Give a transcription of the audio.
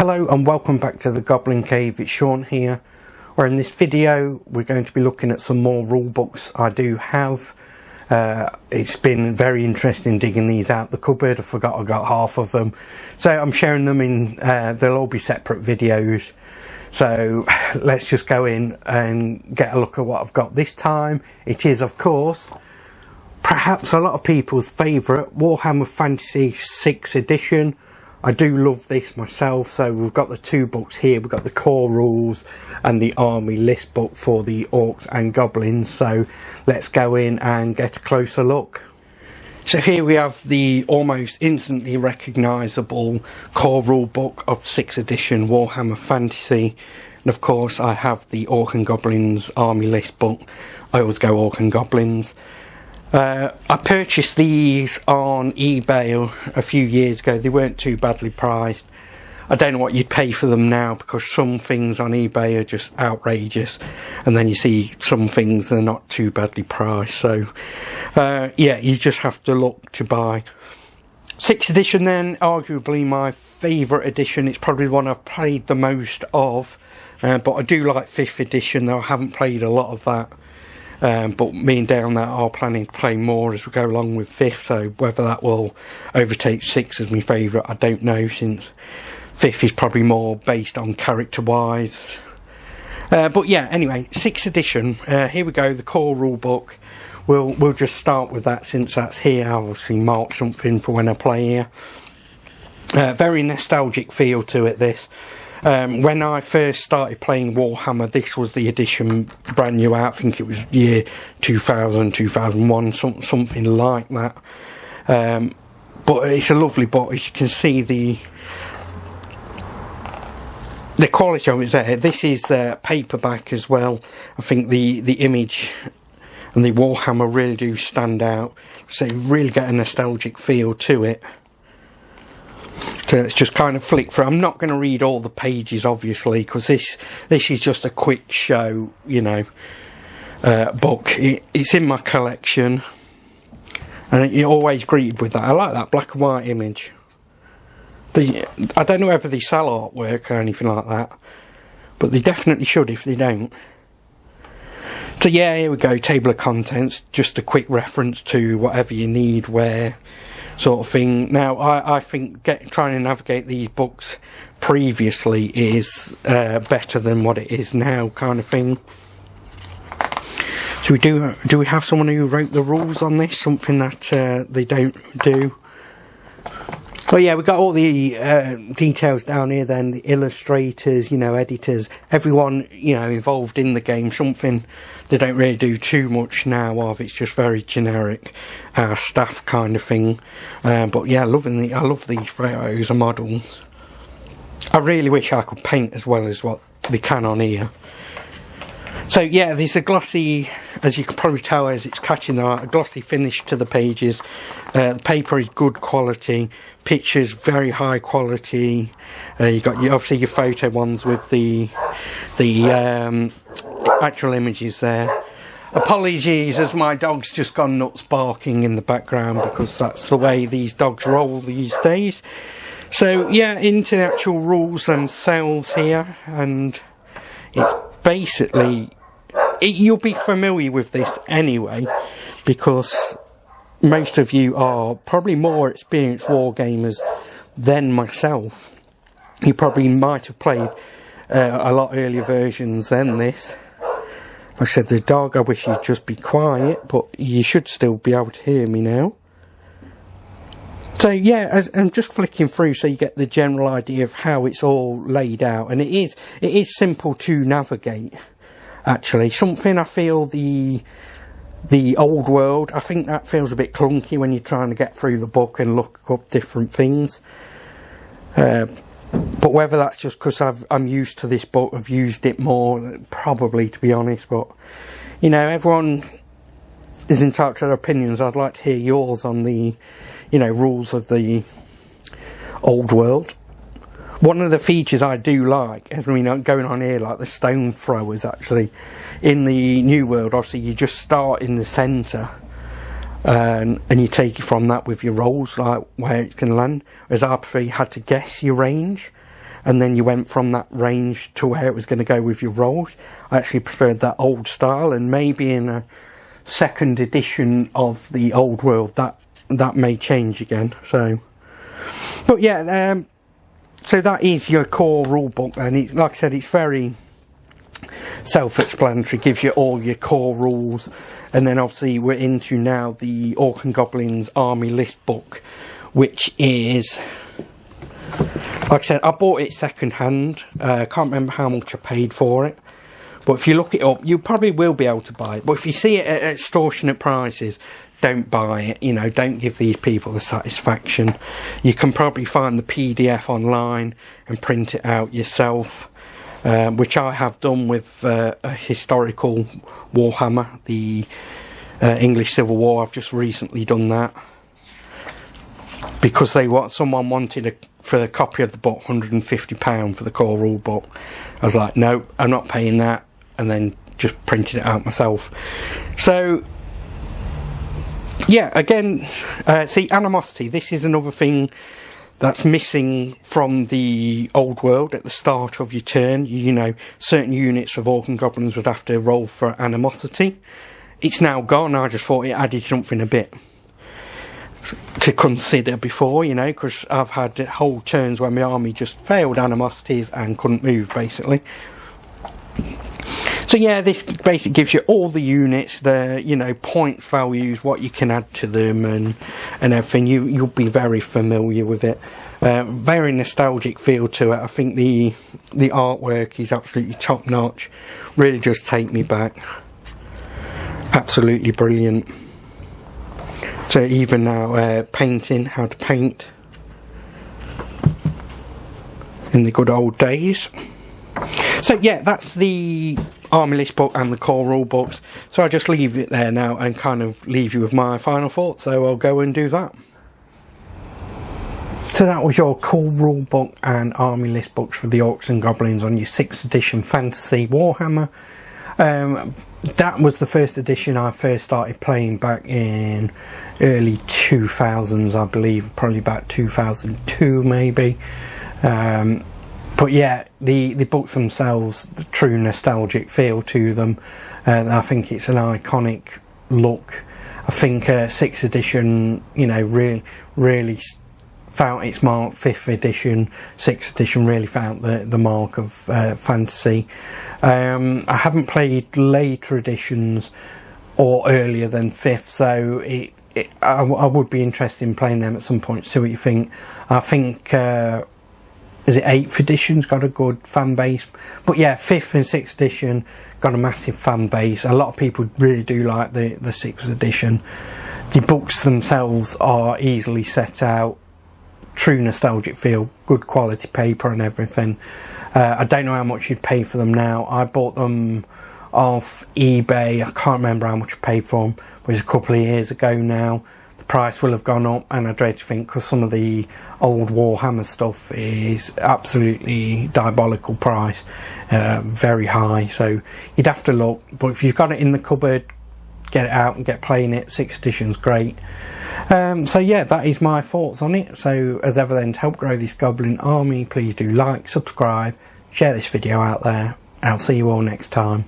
Hello and welcome back to the Goblin Cave. It's Sean here, where in this video we're going to be looking at some more rule books I do have. It's been very interesting digging these out the cupboard. I forgot I got half of them, so I'm sharing them in, they'll all be separate videos. So let's just go in and get a look at what I've got this time. It is, of course, perhaps a lot of people's favourite Warhammer Fantasy 6th edition. I do love this myself. So we've got the two books here. We've got the core rules and the army list book for the Orcs and Goblins. So let's go in and get a closer look. So here we have the almost instantly recognisable core rule book of 6th edition Warhammer Fantasy. And of course I have the Orcs and Goblins army list book. I always go Orcs and Goblins. I purchased these on eBay a few years ago. They weren't too badly priced. I don't know what you'd pay for them now, because some things on eBay are just outrageous, and then you see some things that are not too badly priced. So yeah, you just have to look to buy. 6th edition then, arguably my favourite edition. It's probably the one I've played the most of, but I do like 5th edition, though I haven't played a lot of that. But me and Dale now are planning to play more as we go along with 5th, so whether that will overtake 6th as my favourite, I don't know, since 5th is probably more based on character wise. But yeah, anyway, 6th edition, here we go, the core rule book. We'll just start with that since that's here. I'll obviously mark something for when I play here. Very nostalgic feel to it, this. When I first started playing Warhammer, this was the edition brand new out. I think it was year 2000, 2001, something like that. But it's a lovely book. As you can see, the quality of it is there. This is paperback as well. I think the image and the Warhammer really do stand out. So you really get a nostalgic feel to it. So let's just kind of flick through. I'm not going to read all the pages, obviously, because this is just a quick show, you know, book. It's in my collection, and you're always greeted with that. I like that black and white image. I don't know whether they sell artwork or anything like that, but they definitely should if they don't. So yeah, here we go, table of contents, just a quick reference to whatever you need where, sort of thing. Now I think trying to navigate these books previously is better than what it is now, kind of thing. So do we have someone who wrote the rules on this, something that they don't do? Well, yeah, we've got all the details down here then, the illustrators, you know, editors, everyone, you know, involved in the game, something they don't really do too much now of. It's just very generic staff kind of thing. But yeah, I love these photos and models. I really wish I could paint as well as what they can on here. So yeah, there's a glossy, as you can probably tell as it's catching the eye, a glossy finish to the pages. The paper is good quality, pictures very high quality. You got obviously your photo ones with the actual images there. Apologies as my dog's just gone nuts barking in the background, because that's the way these dogs roll these days. So yeah, into the actual rules themselves here, and it's basically, you'll be familiar with this anyway, because most of you are probably more experienced wargamers than myself. You probably might have played a lot earlier versions than this. Like I said, the dog, I wish you'd just be quiet, but you should still be able to hear me now. So yeah, I'm just flicking through so you get the general idea of how it's all laid out, and it is simple to navigate. Actually, something I feel the old world, I think that feels a bit clunky when you're trying to get through the book and look up different things. But whether that's just because I'm used to this book, I've used it more, probably, to be honest. But you know, everyone is entitled to their opinions. I'd like to hear yours on the, you know, rules of the old world. One of the features I do like, I mean, going on here, like the stone throwers, actually, in the new world, obviously you just start in the centre, and you take it from that with your rolls, like where it can land. Whereas I prefer you had to guess your range, and then you went from that range to where it was going to go with your rolls. I actually preferred that old style, and maybe in a second edition of the old world that may change again. So, but yeah, so that is your core rule book, and it's, like I said, it's very self-explanatory, gives you all your core rules. And then obviously we're into now the Orcs and Goblins army list book, which is, like I said, I bought it second hand. I can't remember how much I paid for it, but if you look it up, you probably will be able to buy it. But if you see it at extortionate prices, don't buy it. You know, don't give these people the satisfaction. You can probably find the PDF online and print it out yourself, which I have done with a historical Warhammer, the English Civil War. I've just recently done that because someone wanted for the copy of the book £150 for the core rule book. I was like, no, I'm not paying that, and then just printed it out myself. So yeah, again, see, animosity. This is another thing that's missing from the old world. At the start of your turn, you know, certain units of Orcs and Goblins would have to roll for animosity. It's now gone. I just thought it added something a bit to consider before, you know, because I've had whole turns where my army just failed animosities and couldn't move, basically. So yeah, this basically gives you all the units, the, you know, point values, what you can add to them, and everything. You'll be very familiar with it. Very nostalgic feel to it. I think the artwork is absolutely top notch. Really just take me back. Absolutely brilliant. So even now, painting, how to paint in the good old days. So yeah, that's the army list book and the core rule books. So I'll just leave it there now and kind of leave you with my final thoughts. So I'll go and do that. So that was your core rule book and army list books for the Orcs and Goblins on your 6th edition Fantasy Warhammer. That was the first edition I first started playing back in early 2000s, I believe, probably about 2002 maybe. But yeah, the books themselves, the true nostalgic feel to them. I think it's an iconic look. I think 6th edition, you know, really found its mark. 5th edition, 6th edition really found the mark of fantasy. I haven't played later editions or earlier than 5th, so I would be interested in playing them at some point, see what you think. I think is it 8th edition's got a good fan base, but yeah, 5th and 6th edition got a massive fan base. A lot of people really do like the 6th edition. The books themselves are easily set out, true nostalgic feel, good quality paper and everything. I don't know how much you'd pay for them now. I bought them off eBay. I can't remember how much I paid for them. It was a couple of years ago now. The price will have gone up, and I dread to think, because some of the old Warhammer stuff is absolutely diabolical price, very high, so you'd have to look. But if you've got it in the cupboard, get it out and get playing it. 6th edition's great. So yeah, that is my thoughts on it. So as ever then, to help grow this goblin army, please do like, subscribe, share this video out there. I'll see you all next time.